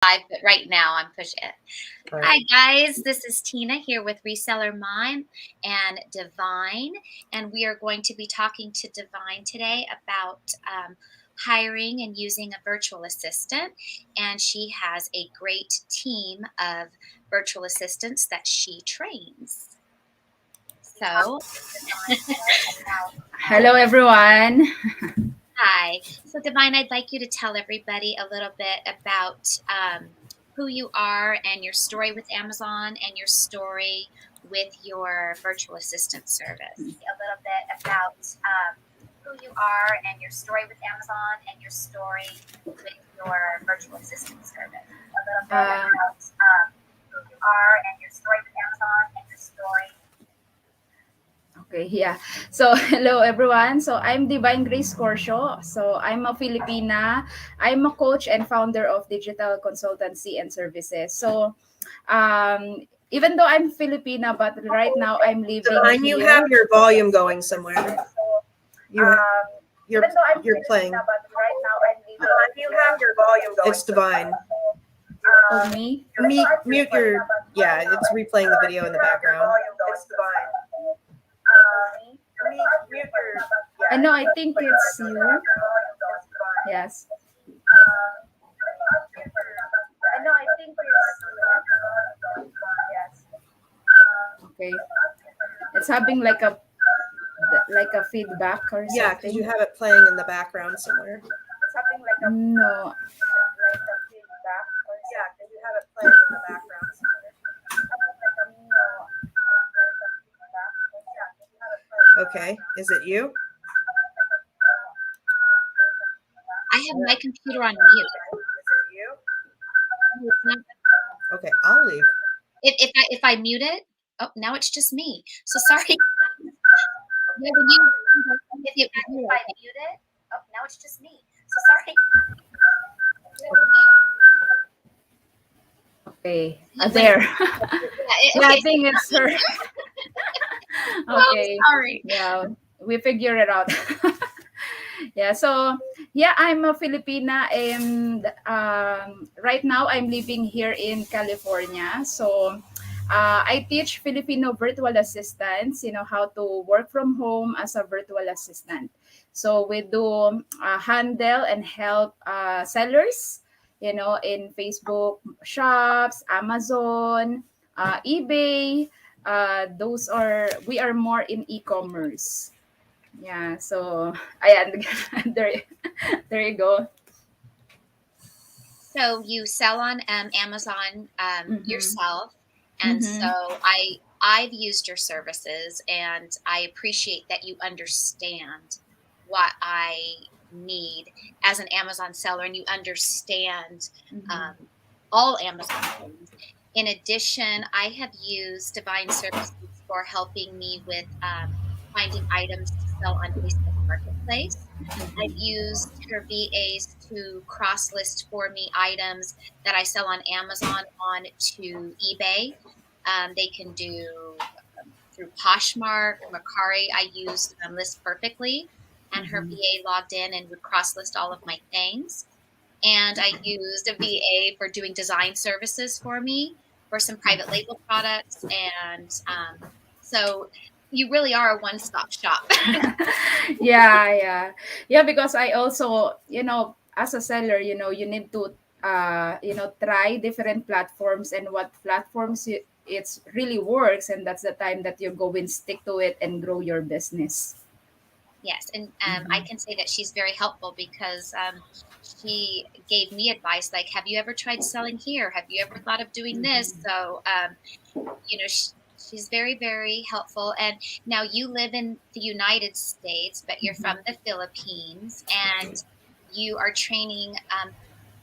live, but right now I'm pushing it. All Hi right. guys, this is Tina here with Reseller Mime and Divine, and we are going to be talking to Divine today about hiring and using a virtual assistant. And she has a great team of virtual assistants that she trains. So, Hello, everyone. hi. So, Divine, I'd like you to tell everybody a little bit about who you are and your story with Amazon and your story with your virtual assistant service. A little bit about who you are and your story with Amazon and your story with your virtual assistant service. A little bit about who you are and your story with Amazon and your story. Okay, yeah. So, hello, everyone. So, I'm Divine Grace Corsio. So, I'm a Filipina. I'm a coach and founder of digital consultancy and services. So, even though I'm Filipina, but right now I'm living Divine, you here. have your volume going somewhere. You have, you're playing. Divine, you have your volume going. It's Divine. Oh, me? Mute your. Yeah, it's replaying the video in the background. It's Divine. Mute your. I know. I think it's you. Yes. I know, I think it's yes. Okay. It's having like a feedback or something. Yeah, because you have it playing in the background somewhere. It's having like a No. feedback. Yeah, because you have it playing in the background somewhere. Okay, is it you? I have my computer on mute. Is it you? Okay, I'll leave. If I mute it, oh, now it's just me. So sorry. Yeah, if I mute it, oh, now it's just me. So sorry. Okay. There. Yeah, I think it's her. Okay. Oh, sorry. Yeah, we figure it out. Yeah, so yeah, I'm a Filipina, and right now I'm living here in California. So I teach Filipino virtual assistants, how to work from home as a virtual assistant. So we do handle and help sellers, in Facebook shops, Amazon, eBay. We are more in e-commerce. Yeah, so ayan, there you go. So you sell on Amazon yourself, and Mhm. so I've used your services, and I appreciate that you understand what I need as an Amazon seller, and you understand all Amazon things. In addition, I have used Divine Services for helping me with finding items to sell on Facebook Marketplace. I've used her VAs to cross list for me items that I sell on Amazon on to eBay. They can do through Poshmark, Mercari. I used List Perfectly, and her VA logged in and would cross list all of my things. And I used a VA for doing design services for me for some private label products. And so you really are a one-stop shop. Yeah, because I also, as a seller, you need to try different platforms, and what platforms it's really works, and that's the time that you go and stick to it and grow your business. Yes, and I can say that she's very helpful because she gave me advice like, have you ever tried selling here? Have you ever thought of doing this? So, she's very, very helpful. And now you live in the United States, but you're from the Philippines, and you are training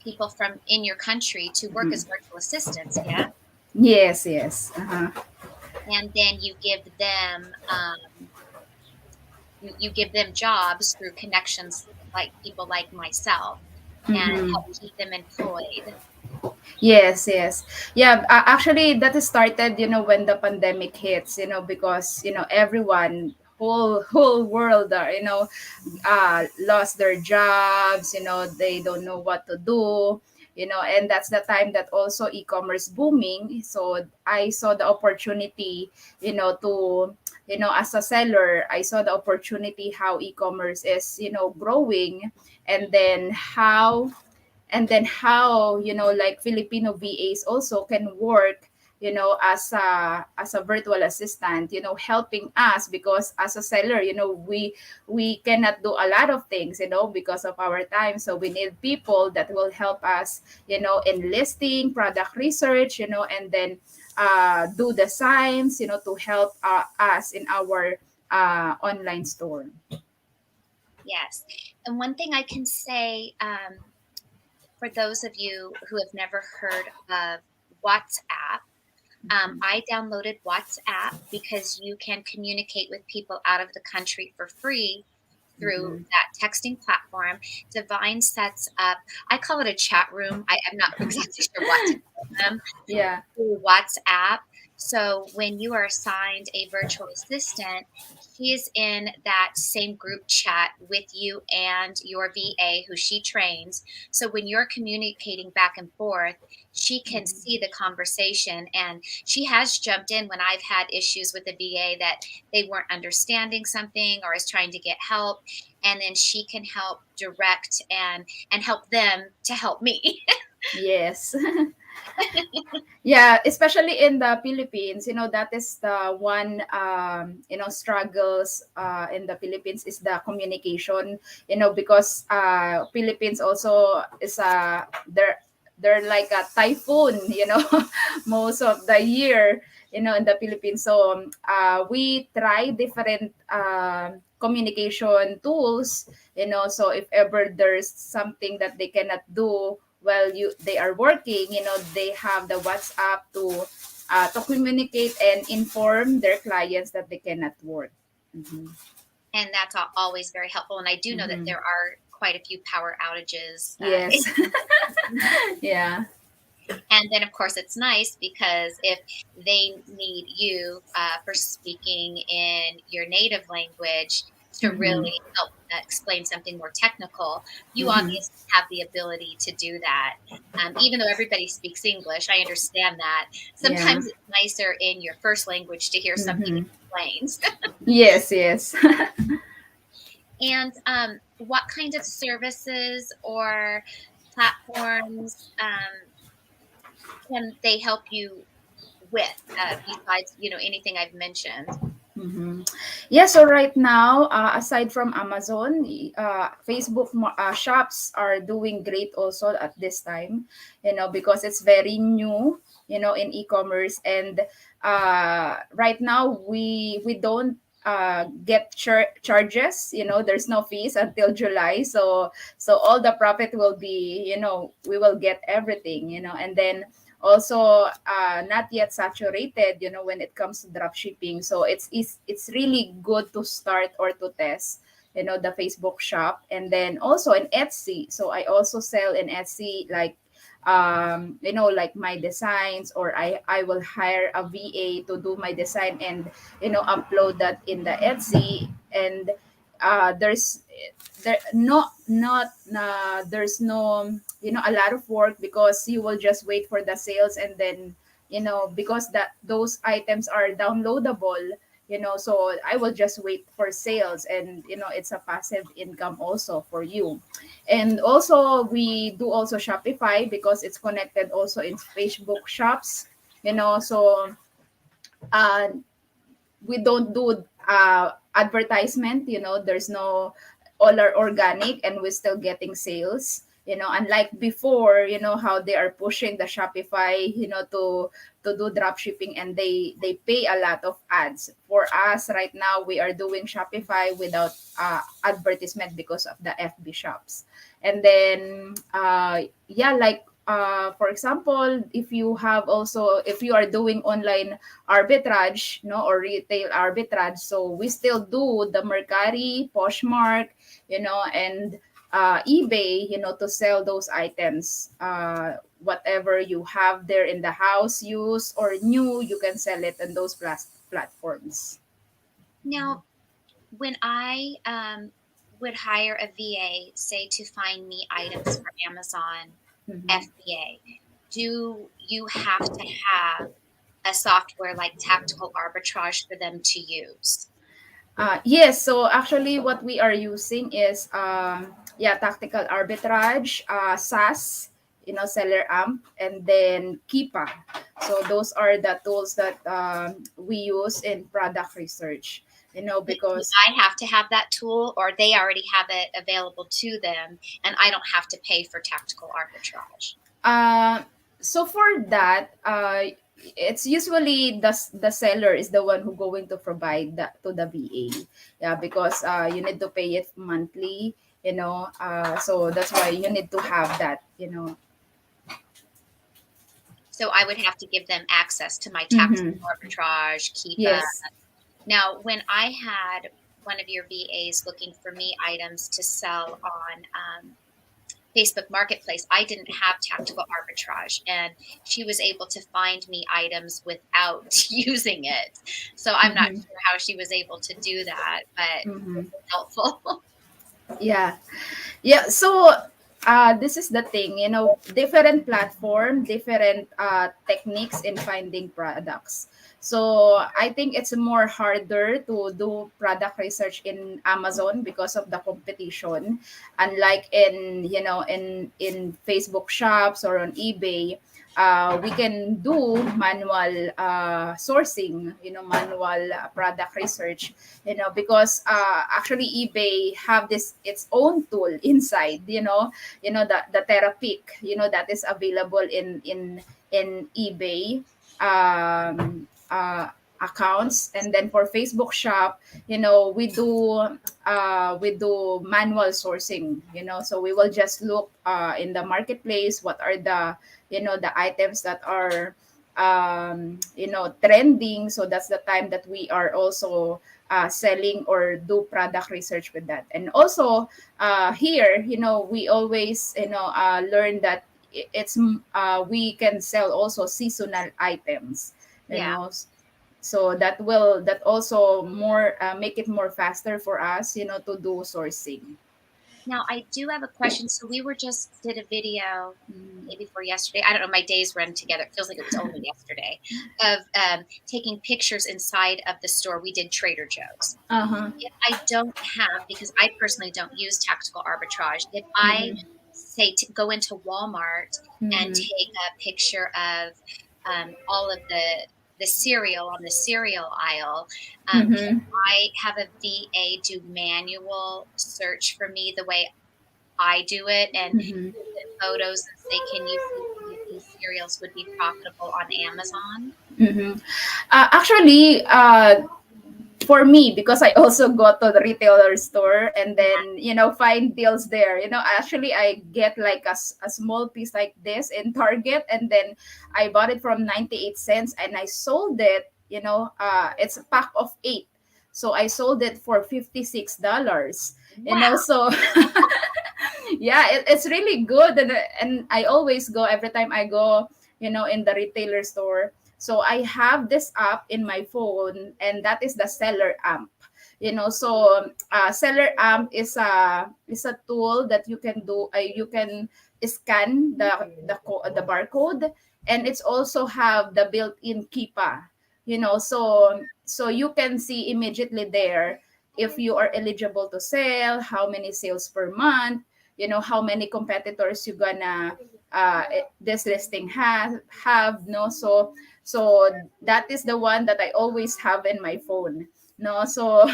people from in your country to work as virtual assistants, yeah? Yes. And then you give them you give them jobs through connections like people like myself and help keep them employed. Yes. Yeah, actually that started, when the pandemic hits, because, everyone, whole world, lost their jobs, they don't know what to do. and that's the time that also e-commerce booming. So I saw the opportunity, to, as a seller, I saw the opportunity how e-commerce is, growing, and then how like Filipino VAs also can work, as a virtual assistant, helping us, because as a seller, we cannot do a lot of things, because of our time. So we need people that will help us, in listing, product research, and then do the signs, to help us in our online store. Yes. And one thing I can say, for those of you who have never heard of WhatsApp, I downloaded WhatsApp because you can communicate with people out of the country for free through Mhm. that texting platform. Divine sets up, I call it a chat room. I'm not exactly sure what to call them, Yeah. through WhatsApp. So when you are assigned a virtual assistant, she is in that same group chat with you and your VA who she trains. So when you're communicating back and forth, she can see the conversation, and she has jumped in when I've had issues with the VA that they weren't understanding something or is trying to get help, and then she can help direct and help them to help me. Yes. Yeah, especially in the Philippines, that is the one, struggles in the Philippines is the communication, because Philippines also is they're like a typhoon, most of the year, in the Philippines. So we try different communication tools, so if ever there's something that they cannot do while they are working, they have the WhatsApp to communicate and inform their clients that they cannot work. Mhm. And that's always very helpful. And I do know that Mhm. there are quite a few power outages. Yes. Yeah. And then, of course, it's nice because if they need you for speaking in your native language to Mhm. really help explain something more technical, you Mhm. obviously have the ability to do that. Even though everybody speaks English, I understand that. Yeah. Sometimes it's nicer in your first language to hear something Mhm. explained. Yes, yes. And what kind of services or platforms can they help you with, besides anything I've mentioned? Mhm. Yeah, so right now, aside from Amazon, Facebook shops are doing great also at this time, because it's very new, in e-commerce. And right now, we don't get charges, there's no fees until July. So all the profit will be, we will get everything, and then also not yet saturated, when it comes to drop shipping. So it's really good to start or to test, the Facebook shop. And then also in Etsy, so I also sell in Etsy, like like my designs, or I will hire a VA to do my design, and upload that in the Etsy. And there's there not there's no, a lot of work, because you will just wait for the sales. And then, because that those items are downloadable, so I will just wait for sales. And it's a passive income also for you. And also we do also Shopify, because it's connected also in Facebook shops, so uh we don't do advertisement, there's no, all are organic, and we're still getting sales, unlike before, how they are pushing the Shopify, to do drop shipping, and they pay a lot of ads. For us right now, we are doing Shopify without advertisement, because of the FB shops. And then yeah, like for example, if you are doing online arbitrage, no, or retail arbitrage, so we still do the Mercari, Poshmark, and eBay, to sell those items. Whatever you have there in the house, used or new, you can sell it on those platforms. Now, when I would hire a VA, say to find me items for Amazon, FBA, do you have to have a software like tactical arbitrage for them to use? Yes, so actually what we are using is yeah, tactical arbitrage, SAS, seller amp, and then Kipa. So those are the tools that we use in product research. But do Because I have to have that tool, or they already have it available to them and I don't have to pay for tactical arbitrage? Uh, so for that, it's usually the seller is the one who going to provide that to the VA. Yeah, because you need to pay it monthly. So that's why you need to have that. So I would have to give them access to my tactical Mm-hmm. arbitrage, Keepa. Yes. Now, when I had one of your VAs looking for me items to sell on Facebook Marketplace, I didn't have tactical arbitrage, and she was able to find me items without using it. So I'm not Mm-hmm. sure how she was able to do that, but Mm-hmm. helpful. Yeah. Yeah, so this is the thing, different platform, different techniques in finding products. So I think it's more harder to do product research in Amazon because of the competition. Unlike in Facebook shops or on eBay, we can do manual sourcing, manual product research, because actually eBay have this its own tool inside, the Terapic, that is available in eBay accounts. And then for Facebook shop, we do manual sourcing, so we will just look in the marketplace what are the items that are trending. So that's the time that we are also selling or do product research with that. And also here, we always learn that we can sell also seasonal items, you Yeah. know so that also more make it more faster for us, to do sourcing. Now I do have a question. So we were just did a video maybe for yesterday. I don't know. My days run together. It feels like it was only yesterday of taking pictures inside of the store. We did Trader Joe's. Uh-huh. If I don't have, because I personally don't use tactical arbitrage, if I Mm-hmm. say to go into Walmart and Mm-hmm. take a picture of all of the cereal on the cereal aisle, can Mm-hmm. I have a VA do manual search for me the way I do it and Mm-hmm. get photos and say, can you see if these cereals would be profitable on Amazon? Mm-hmm. Actually, for me, because I also go to the retailer store and then find deals there. Actually I get like a small piece like this in Target, and then I bought it from 98 cents and I sold it. It's a pack of 8, so I sold it for $56. Wow. So yeah, it's really good. And I always go every time I go, in the retailer store. So I have this app in my phone, and that is the seller amp. So seller amp is a tool that you can do. You can scan the barcode, and it's also have the built-in Kipa. So you can see immediately there if you are eligible to sell, how many sales per month, how many competitors you gonna this listing have. No, so that is the one that I always have in my phone. No, so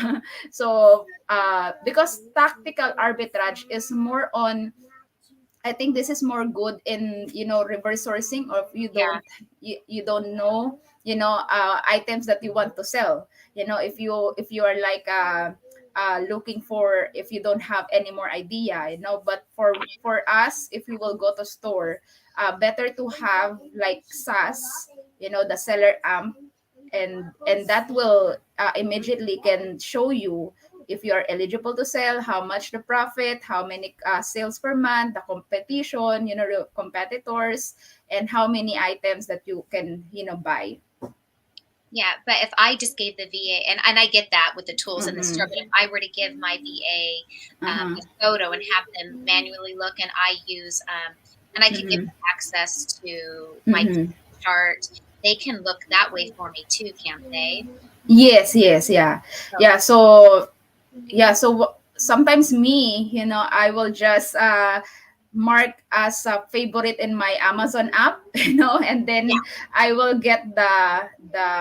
because tactical arbitrage is more on, I think this is more good in reverse sourcing, or if Yeah. you don't know items that you want to sell. If you are like looking for, if you don't have any more idea. But for us, if we will go to store, better to have like SAS, the seller amp, and that will immediately can show you if you are eligible to sell, how much the profit, how many sales per month, the competition, the competitors, and how many items that you can buy. Yeah, but if I just gave the VA, and I get that with the tools in the store, Mm-hmm. but if I were to give my VA Uh-huh. a photo and have them manually look, and I use and I could give Mm-hmm. them access to my Mm-hmm. chart, they can look that way for me too, can't they? Yes, yes, yeah. Yeah, Okay. so yeah, so sometimes me, I will just mark as a favorite in my Amazon app, and Yeah. then I will get the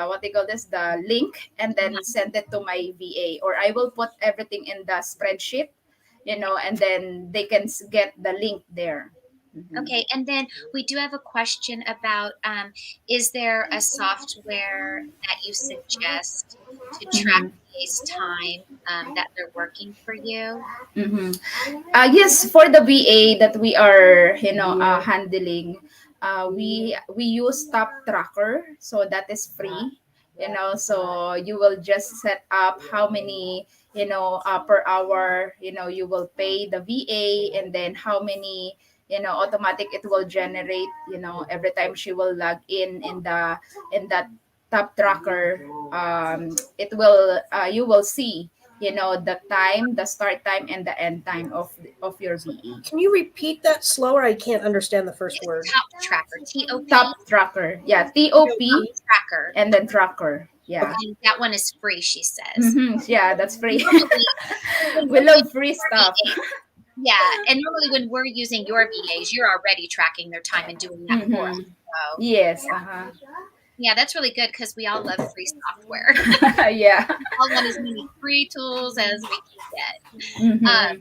what they call this, the link, and then Mhm. send it to my VA, or I will put everything in the spreadsheet, and then they can get the link there. Mhm. Okay, and then we do have a question about is there a software that you suggest to track Mhm. VA's time that they're working for you? Mhm. Yes, for the VA that we are, handling, we use Top Tracker, so that is free. So you will just set up how many, per hour, you will pay the VA, and then how many, automatic it will generate, every time she will log in that Top Tracker. It will, you will see, the time, the start time, and the end time of your VE. Can you repeat that slower? I can't understand the first It's word. Top Tracker, TOP, Top tracker, yeah, TOP, Top Tracker, and then tracker, yeah. Okay. and that one is free, she says. Yeah, that's free. Normally, when We we're love using free your stuff. VA, yeah, and normally when we're using your VAs, you're already tracking their time and doing that for us. So, Yes, uh-huh. yeah, that's really good because we all love free software. Yeah. We all want as many free tools as we can get. Mm-hmm.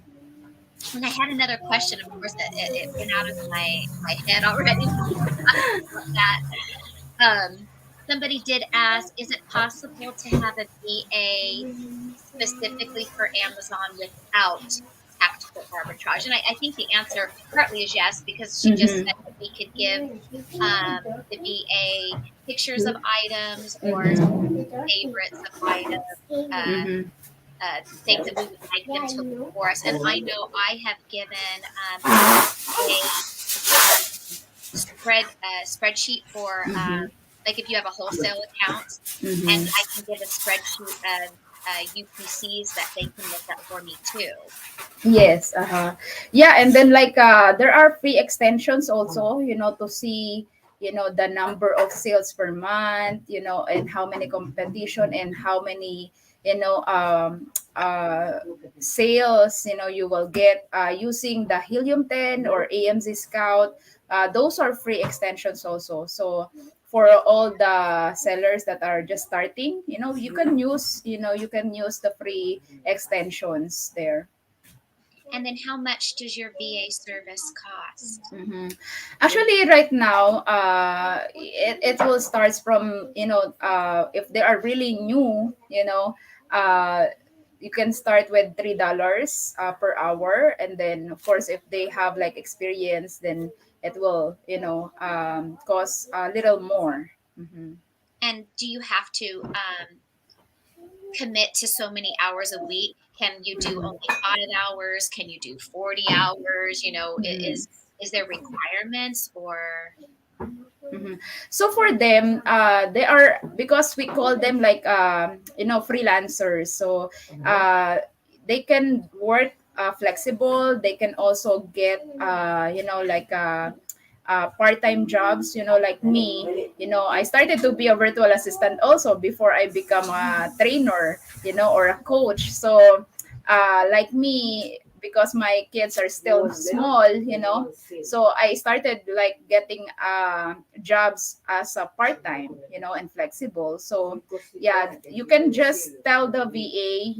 And I had another question. Of course, it went out of my head already when we were talking about that. Somebody did ask, is it possible to have a VA specifically for Amazon without tactical arbitrage? And I think the answer partly is yes, because she just Mm-hmm. said that we could give the VA pictures of items or Mm-hmm. favorites of items, Mm-hmm. things that we would like them to look for us. And I know I have given a spreadsheet for Mm-hmm. like if you have a wholesale account, and I Mm-hmm. can give a spreadsheet of UPCs that they can look up for me too. Yes, uh-huh. Yeah, and then like there are free extensions also, to see, the number of sales per month, and how many competition, and how many, sales, you will get using the Helium 10 or AMZ Scout. Those are free extensions also. So for all the sellers that are just starting, you can use the free extensions there. And then how much does your VA service cost? hmm Actually, right now, it will start from, if they are really new, uh, you can start with $3 per hour, and then of course, if they have like experience, then it will, cost a little more. Mm-hmm. And do you have to commit to so many hours a week? Can you do only 5 hours? Can you do 40 hours? Mm-hmm. Is there requirements or Mhm. So for them, they are, because we call them like freelancers. So they can work flexible. They can also get like part-time jobs. Like me. I started to be a virtual assistant also before I become a trainer. Or a coach. So like me, because my kids are still small, so I started like getting jobs as a part-time, and flexible. So yeah, you can just tell the VA,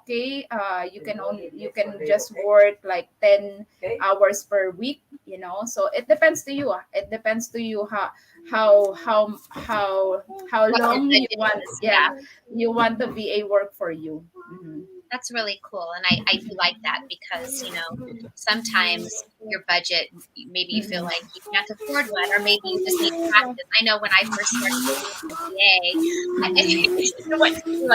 okay, you can just work like 10 hours per week, so it depends to you. It depends to you how what your long you budget want, is? Yeah. yeah, you want the VA work for you. Mhm. That's really cool, and I do like that because, sometimes your budget, maybe you feel Mhm. like you can't afford one, or maybe you just need practice. I know when I first started working with the VA, I didn't know what to do.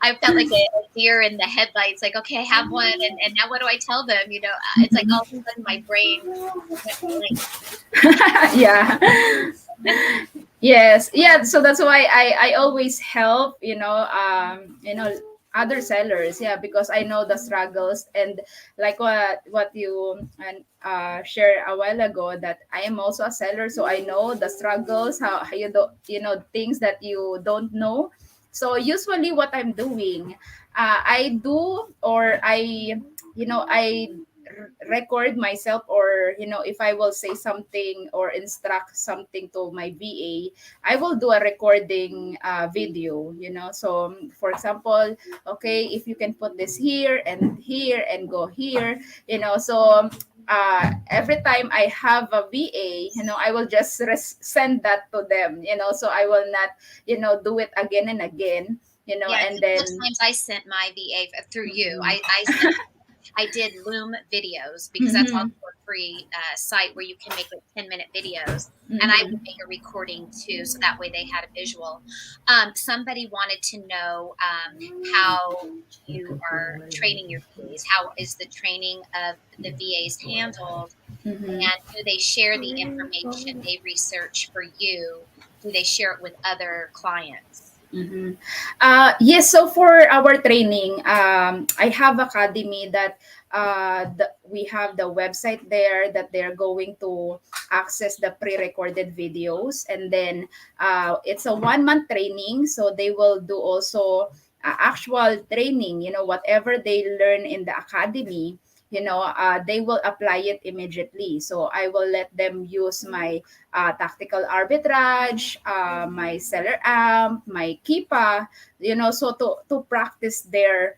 I felt like a deer in the headlights, like, "Okay, I have one, and now what do I tell them?" It's like all of a sudden my brain went blank. Yeah. Yes, yeah, so that's why I always help, other sellers, yeah, because I know the struggles, and like what you shared a while ago, that I am also a seller, so I know the struggles, how you do, things that you don't know. So usually what I'm doing, I do, or I record myself, or if I will say something or instruct something to my VA, I will do a recording video, so for example, okay, if you can put this here and go here, so every time I have a VA, I will just send that to them, so I will not, do it again and again, Yeah, a and couple of then. times I sent my VA through you. Mhm. I did Loom videos because that's also Mhm. a free site where you can make like 10-minute videos. And I would Mhm. make a recording too, so that way they had a visual. Somebody wanted to know how you are training your VAs. How is the training of the VAs handled? Mhm. And do they share the information they research for you? Do they share it with other clients? Mm-hmm. Yes, so for our training, I have academy that we have the website there that they're going to access the pre-recorded videos, and then it's a 1 month training, so they will do also actual training. Whatever they learn in the academy, they will apply it immediately. So I will let them use my tactical arbitrage, my seller amp, my Kipa, so to practice their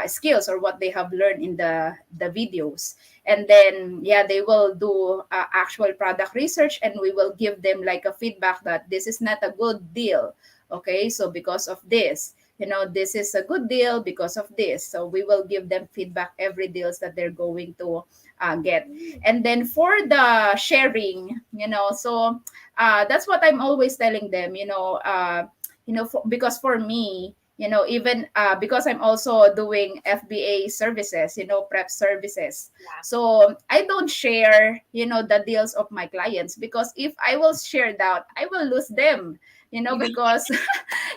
skills, or what they have learned in the videos. And then, yeah, they will do actual product research, and we will give them like a feedback that this is not a good deal. Okay, so because of this, this is a good deal because of this. So we will give them feedback every deals that they're going to get. And then for the sharing, so that's what I'm always telling them, because for me, even because I'm also doing FBA services, prep services. Yeah. So I don't share, the deals of my clients, because if I will share that, I will lose them, because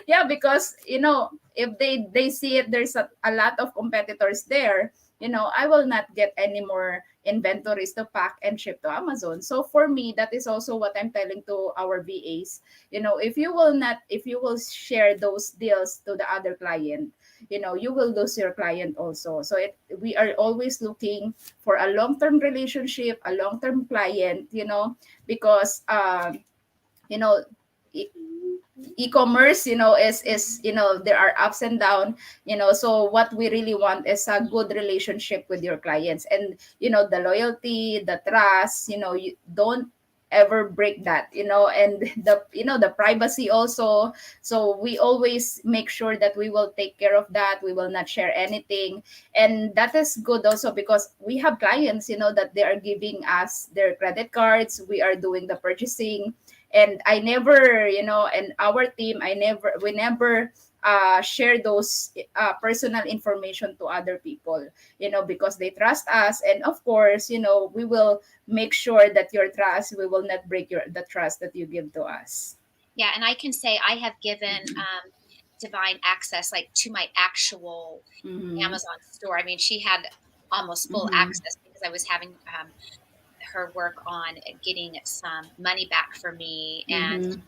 yeah, because if they see it, there's a lot of competitors there, I will not get any more inventories to pack and ship to Amazon. So for me, that is also what I'm telling to our VAs. If you will share those deals to the other client, you will lose your client also. So we are always looking for a long-term relationship, a long-term client, because you know e- e-commerce, is there are ups and down, so what we really want is a good relationship with your clients, and the loyalty, the trust, you don't ever break that, and the privacy also. So we always make sure that we will take care of that, we will not share anything. And that is good also, because we have clients, that they are giving us their credit cards, we are doing the purchasing, and I never, and our team, we never share those personal information to other people, because they trust us. And of course, we will make sure that your trust, we will not break the trust that you give to us. Yeah, and I can say I have given Divine access like to my actual Mm-hmm. Amazon store. I mean, she had almost full Mm-hmm. access because I was having her work on getting some money back for me. And Mm-hmm.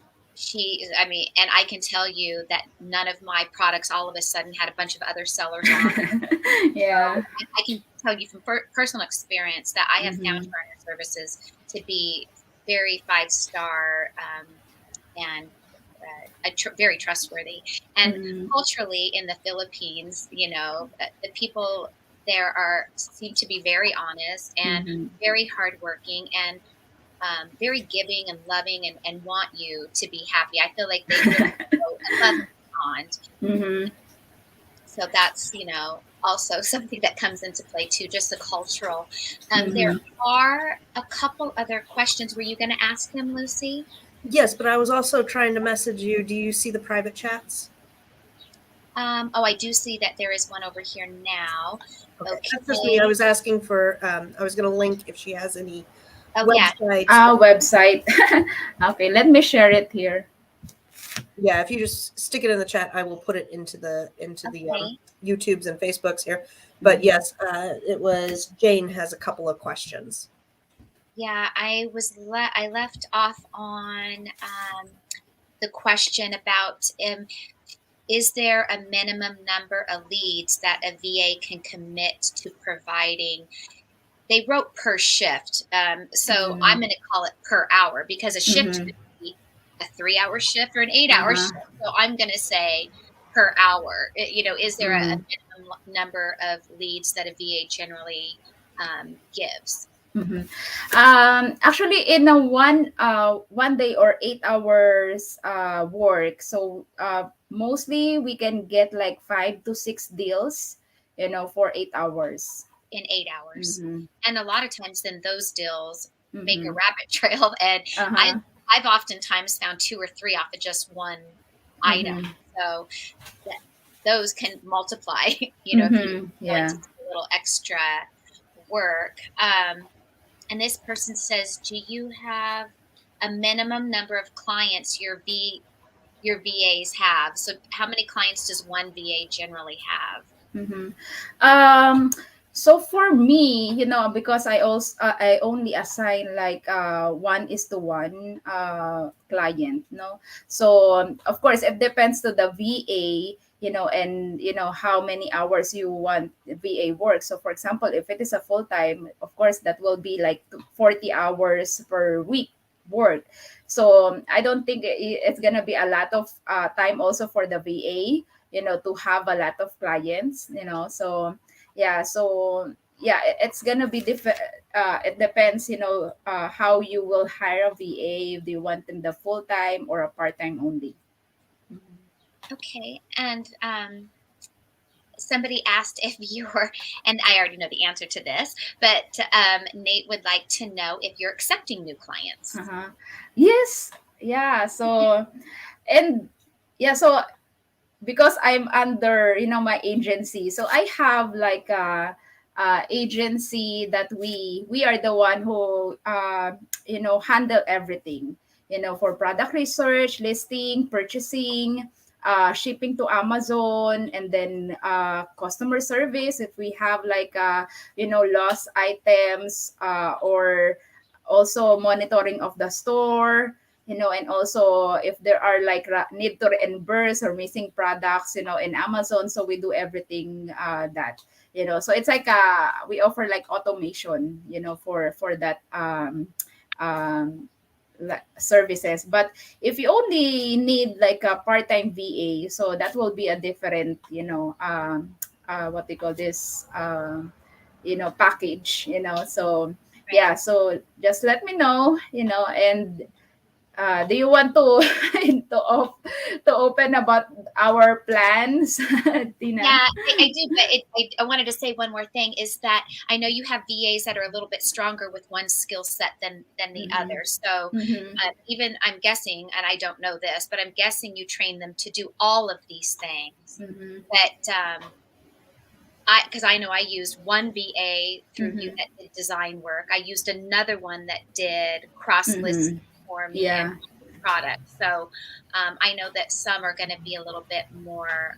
I mean, and I can tell you that none of my products all of a sudden had a bunch of other sellers on. Yeah. So I can tell you from personal experience that I have found Mm-hmm. Charter services to be very 5-star and very trustworthy. And Mm-hmm. culturally, in the Philippines, the people there are seem to be very honest and Mm-hmm. very hardworking and very giving and loving and want you to be happy. I feel like they really go above and beyond. Mm-hmm. So that's, also something that comes into play too, just the cultural. There Mm-hmm. are a couple other questions. Were you going to ask him, Lucy? Yes, but I was also trying to message you. Do you see the private chats? Oh, I do see that there is one over here now. Okay, that's just me. I Okay. was asking for. I was going to link if she has any Oh, yeah. websites. Website. Okay, let me share it here. Yeah, if you just stick it in the chat, I will put it into the Okay. YouTubes and Facebooks here. But Mhm. yes, it was Jane has a couple of questions. Yeah, I left off on the question about is there a minimum number of leads that a VA can commit to providing? They wrote per shift, so I'm Mhm. going to call it per hour because a shift Mhm. could be a 3-hour shift or an 8-hour Uh-huh. shift. So I'm going to say per hour. Is there a Mhm. minimum number of leads that a VA generally gives? Mhm. Actually, in a 1 day or 8 hours work, so mostly we can get like 5 to 6 deals, for 8 hours. In 8 hours. Mm-hmm. And a lot of times then those deals make a Mm-hmm. rabbit trail. And I Uh-huh. I've oftentimes found 2 or 3 off of just one item. Mm-hmm. So that those can multiply, if you're Mm-hmm. willing Yeah. to do a little extra work. And this person says, do you have a minimum number of clients your VAs have? So how many clients does one VA generally have? Mm-hmm. Um, so for me, because I only assign like 1:1 client, no. So of course, it depends to the VA, and how many hours you want the VA work. So for example, if it is a full time, of course that will be like 40 hours per week work. So I don't think it's gonna be a lot of time also for the VA, to have a lot of clients, so it's gonna be different. It depends, how you will hire a VA. Do you want them the full-time or a part-time only? Okay. And somebody asked if you're, and I already know the answer to this, but Nate would like to know if you're accepting new clients. Uh-huh. Yes. Yeah, so and yeah, so because I'm under, my agency, so I have like a agency that we are the one who handle everything, for product research, listing, purchasing, shipping to Amazon, and then customer service if we have like lost items, or also monitoring of the store, and also if there are like need to reimburse or missing products, in Amazon. So we do everything that, so it's like we offer like automation, for that services. But if you only need like a part-time VA, so that will be a different, what they call this, package, so Right. yeah, so just let me know, and do you want to to open about our plans, Tina? Yeah, I do, but I wanted to say one more thing is that I know you have VAs that are a little bit stronger with one skill set than the Mm-hmm. other. So Mm-hmm. even I'm guessing, and I don't know this, but I'm guessing you train them to do all of these things. Mm-hmm. But because I know I used one VA through you Mm-hmm. that did design work. I used another one that did cross Mm-hmm. listing for me and Yeah. products. So I know that some are going to be a little bit more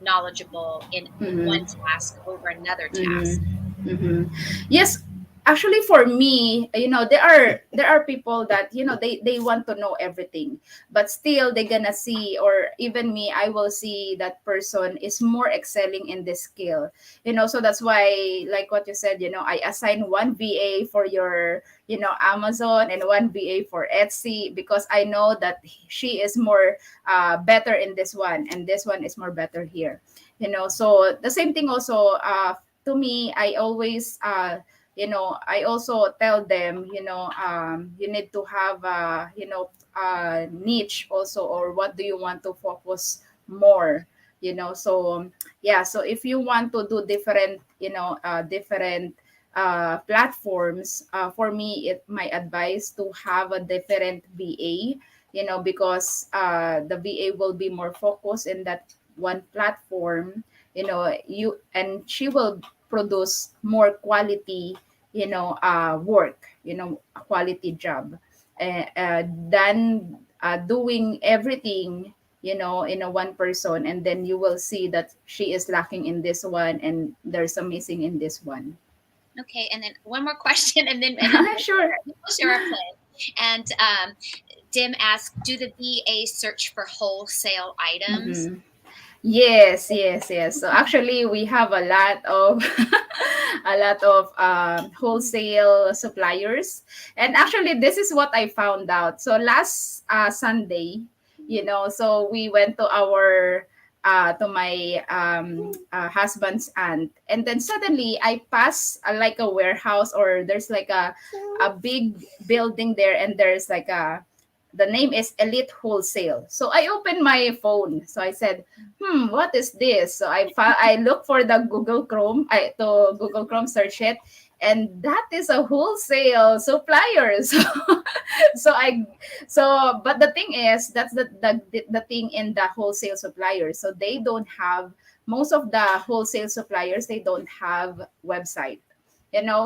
knowledgeable in one Mm-hmm. task over another task. Mm-hmm. Mm-hmm. Yes, actually, for me, there are people that, they want to know everything, but still they're gonna see, or even me, I will see that person is more excelling in this skill. So that's why, like what you said, I assign one VA for your, Amazon, and one VA for Etsy, because I know that she is more better in this one, and this one is more better here. So the same thing also, to me, I always I also tell them, you need to have niche also, or what do you want to focus more, so yeah, so if you want to do different, different platforms, for me, my advice to have a different VA, because the VA will be more focused in that one platform, and she will produce more quality, work, a quality job, than doing everything, in a one person, and then you will see that she is lacking in this one and there's a missing in this one. Okay, and then one more question, and then Sure. we'll share our plan. And Dim asked, do the VA search for wholesale items? Mhm. Yes, yes, yes. So actually, we have a lot of a lot of wholesale suppliers, and actually, this is what I found out. So last Sunday, so we went to our to my husband's aunt, and then suddenly I pass like a warehouse, or there's like a big building there, and there's like a the name is Elite Wholesale. So I opened my phone. So I said, what is this? So I look for the Google Chrome, I to Google Chrome search it, and that is a wholesale supplier. So I but the thing is, that's the thing in the wholesale suppliers. So they don't have, most of the wholesale suppliers, they don't have website.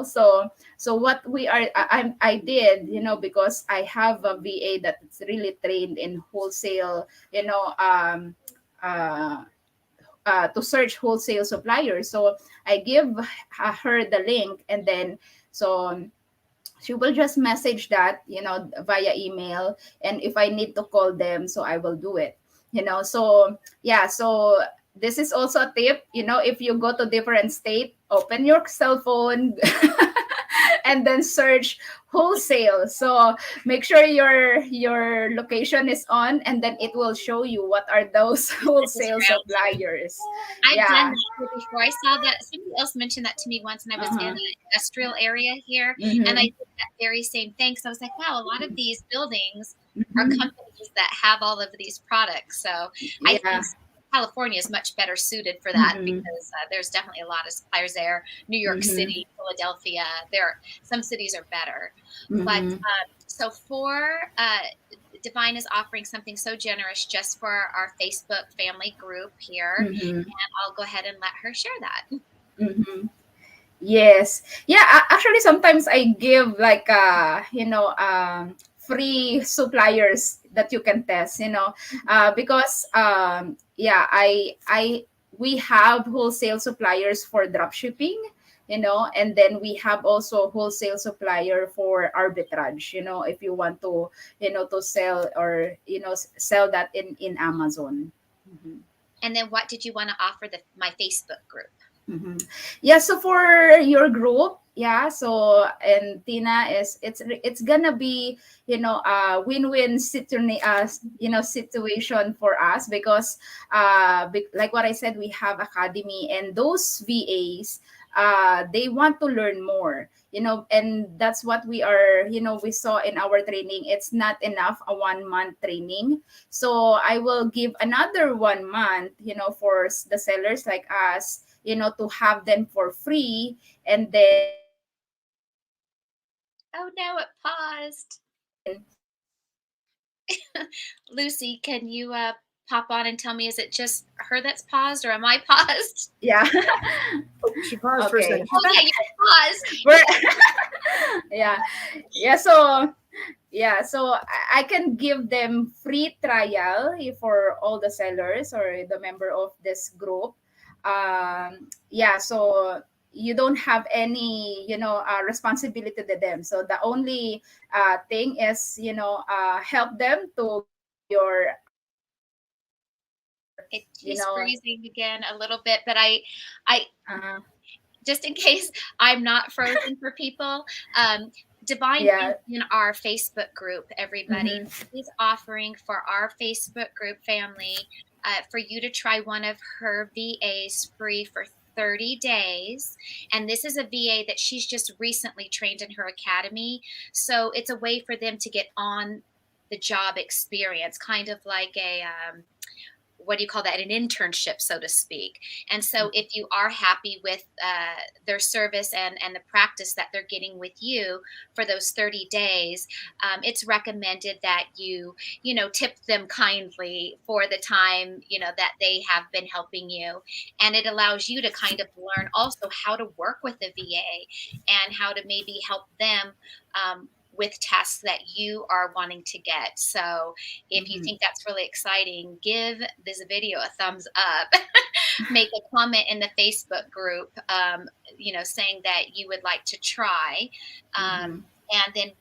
So what we are I did, because I have a VA that's really trained in wholesale, uh to search wholesale suppliers. So I give her the link, and then so she will just message that, via email, and if I need to call them, so I will do it. So yeah, so this is also a tip. If you go to different state, open your cell phone and then search wholesale. So make sure your location is on, and then it will show you what are those This is wholesale route. suppliers. I've done Yeah. that here before. I saw that somebody else mentioned that to me once, and I was in Uh-huh. an industrial area here, and I Mm-hmm. did that very same thing. So I was like, wow, a lot of these buildings are Mm-hmm. companies that have all of these products. So I Yeah. think California is much better suited for that Mm-hmm. because there's definitely a lot of suppliers there. New York Mm-hmm. City, Philadelphia, there some cities are better. But Mm-hmm. so for Divine is offering something so generous just for our Facebook family group here. Mm-hmm. I'll go ahead and let her share that. Mm-hmm. Yes. Yeah, actually sometimes I give like free suppliers that you can test, because yeah, I we have wholesale suppliers for drop shipping, and then we have also wholesale supplier for arbitrage, if you want to, to sell, or sell that in Amazon. Mhm. And then what did you want to offer my Facebook group? Mhm. Yeah, so for your group, yeah, so and Tina, it's gonna be, a win-win situation for us, because like what I said, we have academy, and those VAs, they want to learn more, and that's what we saw in our training. It's not enough a 1 month training, so I will give another 1 month, for the sellers like us, to have them for free, and then Oh no, it paused. Lucy, can you pop on and tell me, is it just her that's paused or am I paused? yeah. Oh, she paused for a Okay. second. Oh yeah, you paused. Yeah, yeah, so I can give them free trial for all the sellers or the member of this group. Yeah, so you don't have any, responsibility to them. So the only thing is, help them to get your or you She's know freezing again a little bit, but I uh, just in case I'm not frozen for people, Divine is yeah. in our Facebook group, everybody. Mm-hmm. She's offering for our Facebook group family for you to try one of her VAs free for 30 days. And this is a VA that she's just recently trained in her academy. So it's a way for them to get on the job experience, kind of like a what do you call that, an internship, so to speak. And so if you are happy with their service and the practice that they're getting with you for those 30 days, it's recommended that tip them kindly for the time that they have been helping you. And it allows you to kind of learn also how to work with the VA and how to maybe help them with tasks that you are wanting to get. So if you think that's really exciting, give this video a thumbs up. Make a comment in the Facebook group, saying that you would like to try. And then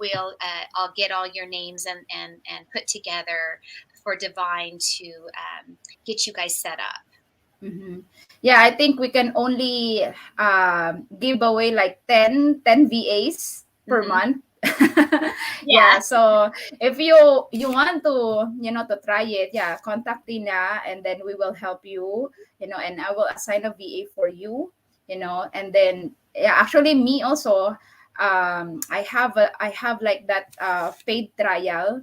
I'll get all your names and put together for Divine to get you guys set up. Yeah, I think we can only give away like 10 VAs per month. Yeah, so if you want to to try it, yeah, contact Tina, and then we will help you, and I will assign a VA for you, and then yeah, actually me also, I have like that paid trial,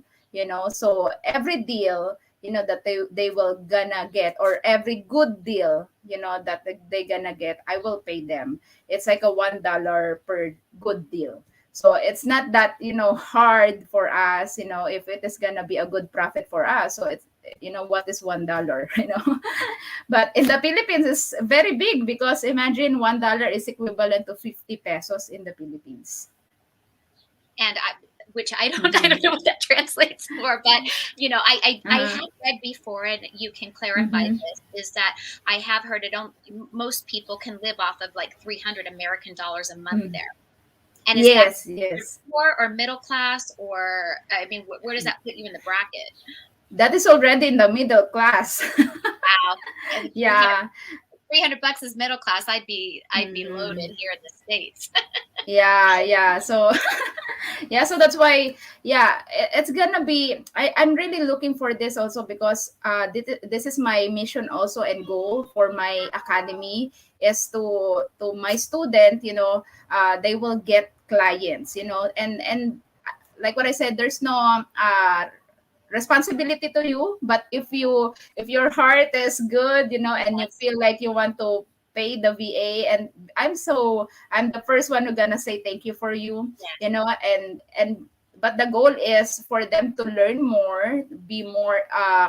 so every deal that they will gonna get, or every good deal that they gonna get, I will pay them. It's like a $1 per good deal, so it's not that hard for us, if it is gonna be a good profit for us. So it's, what is $1? But in the Philippines it's very big, because imagine $1 is equivalent to 50 pesos in the Philippines. And which I don't know what that translates for, but I have read before, and you can clarify this, is that I have heard most people can live off of like $300 American a month there. And is that poor or middle class, or I mean, where does that put you in the bracket? That is already in the middle class. Wow. Yeah. $300 is middle class. I'd be loaded here in the States. Yeah. So yeah, so that's why, yeah, it's gonna be, I'm really looking for this also, because this is my mission also, and goal for my academy is to my student, they will get clients, and like what I said, there's no responsibility to you, but if your heart is good, and you feel like you want to pay the VA, and I'm the first one who gonna say thank you for you, and but the goal is for them to learn more, be more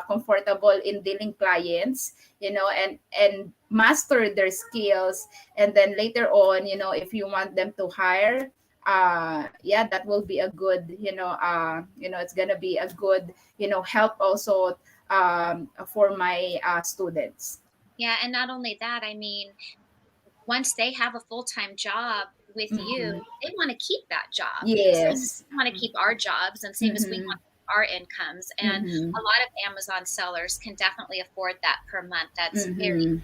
comfortable in dealing clients, and master their skills, and then later on, if you want them to hire, yeah, that will be a good, it's gonna be a good, help also for my students. Yeah, and not only that, I mean, once they have a full-time job with you, they want to keep that job. Yes. We want to keep our jobs, and same as we want our incomes. And a lot of Amazon sellers can definitely afford that per month. That's very, and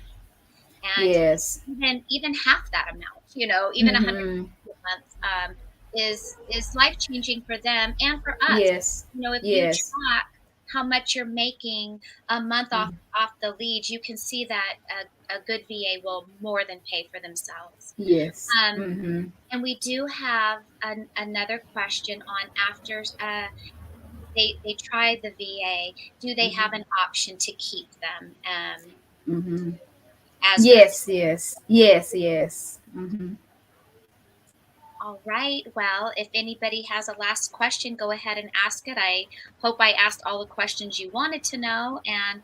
yes, even half that amount, even $100 a month is life-changing for them and for us. yes, If you yes, track how much you're making a month off the leads, you can see that a good VA will more than pay for themselves. yes. And we do have another question on, after they try the VA, do they have an option to keep them as yes, yes. All right. Well, if anybody has a last question, go ahead and ask it. I hope I asked all the questions you wanted to know, and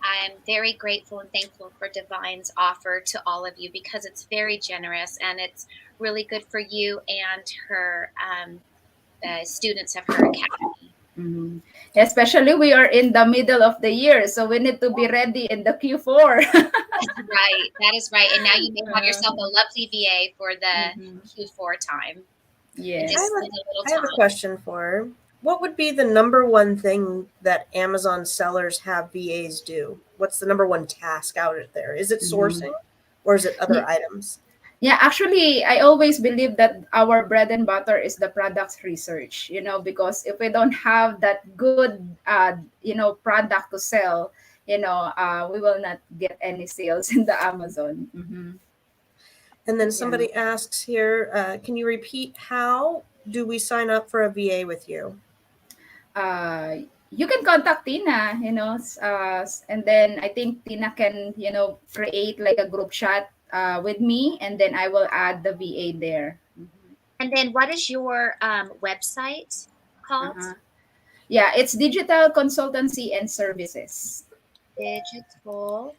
I'm very grateful and thankful for Divine's offer to all of you, because it's very generous, and it's really good for you and her students of her academy. Especially we are in the middle of the year, so we need to be ready in the Q4. Right. That is right. And now you may have yourself a lovely VA for the Q4 time. Yes. I have a question for her. What would be the number one thing that Amazon sellers have VAs do? What's the number one task out there? Is it sourcing, or is it other items? Yeah, actually, I always believe that our bread and butter is the products research, because if we don't have that good, product to sell, we will not get any sales in the Amazon. And then somebody asks here, can you repeat, how do we sign up for a VA with you? You can contact Tina, and then I think Tina can, create like a group chat with me, and then I will add the VA there. And then what is your website called? Yeah, it's Digital Consultancy and Services. Digital.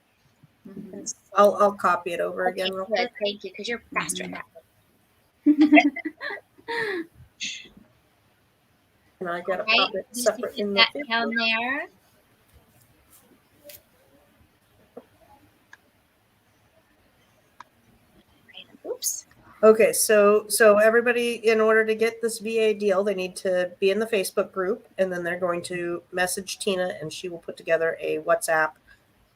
I'll copy it over again real quick. Thank you, because you're faster at that. And I All gotta right, pop it Lucy, separate put in the that Facebook. down there. Oops. Okay, so everybody, in order to get this VA deal, they need to be in the Facebook group, and then they're going to message Tina, and she will put together a WhatsApp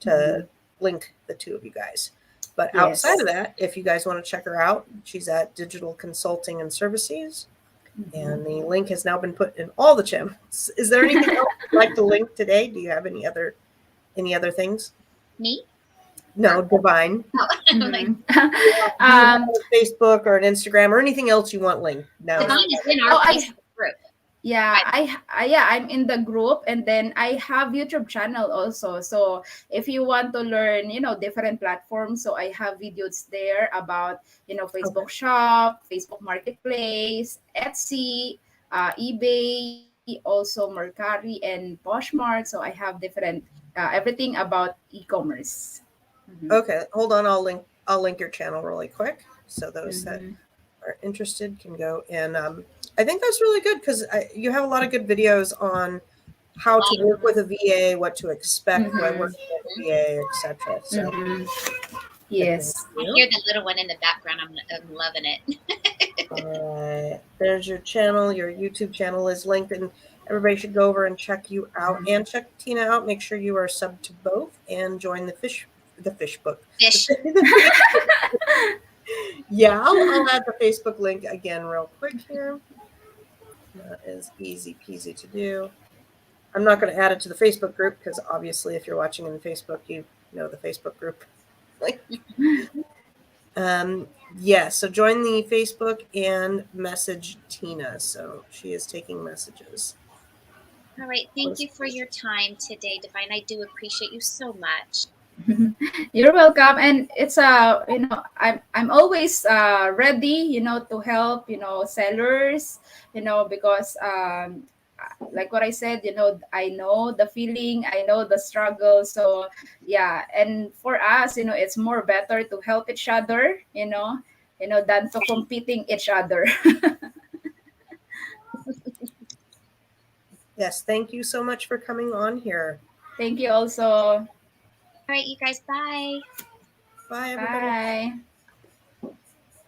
to link the two of you guys. But outside Yes. of that, if you guys want to check her out, she's at Digital Consulting and Services, and the link has now been put in all the channels. Is there anything else you'd like to link today? Do you have any other things? Me? No, Divine. Oh, like, Do you have a Facebook or an Instagram or anything else you want linked? No. Divine is in our Facebook group. Yeah, Right. I'm in the group, and then I have YouTube channel also. So if you want to learn, different platforms, so I have videos there about, Facebook Shop, Facebook Marketplace, Etsy, eBay, also Mercari and Poshmark. So I have different everything about e-commerce. Okay, hold on. I'll link your channel really quick so those that Mm-hmm. are interested can go. And I think that's really good because you have a lot of good videos on how to work with a VA, what to expect while Mm-hmm. working with a VA, etc. So Mm-hmm. thank Yes. I you. hear the little one in the background. I'm loving it. All right, there's your channel. Your YouTube channel is linked, and everybody should go over and check you out and check Tina out. Make sure you are subbed to both and join the fish book. Fish. Yeah, I'll add the Facebook link again real quick here. That is easy peasy to do. I'm not going to add it to the Facebook group because obviously if you're watching in the Facebook, you know the Facebook group. Yeah, so join the Facebook and message Tina. So she is taking messages. All right. Thank you for your time today, Divine. I do appreciate you so much. You're welcome, and it's I'm always ready, to help, sellers, because like what I said, I know the feeling, I know the struggle. So yeah, and for us, it's more better to help each other, than to competing each other. Yes, thank you so much for coming on here. Thank you also. All right, you guys. Bye. Bye, everybody. Bye.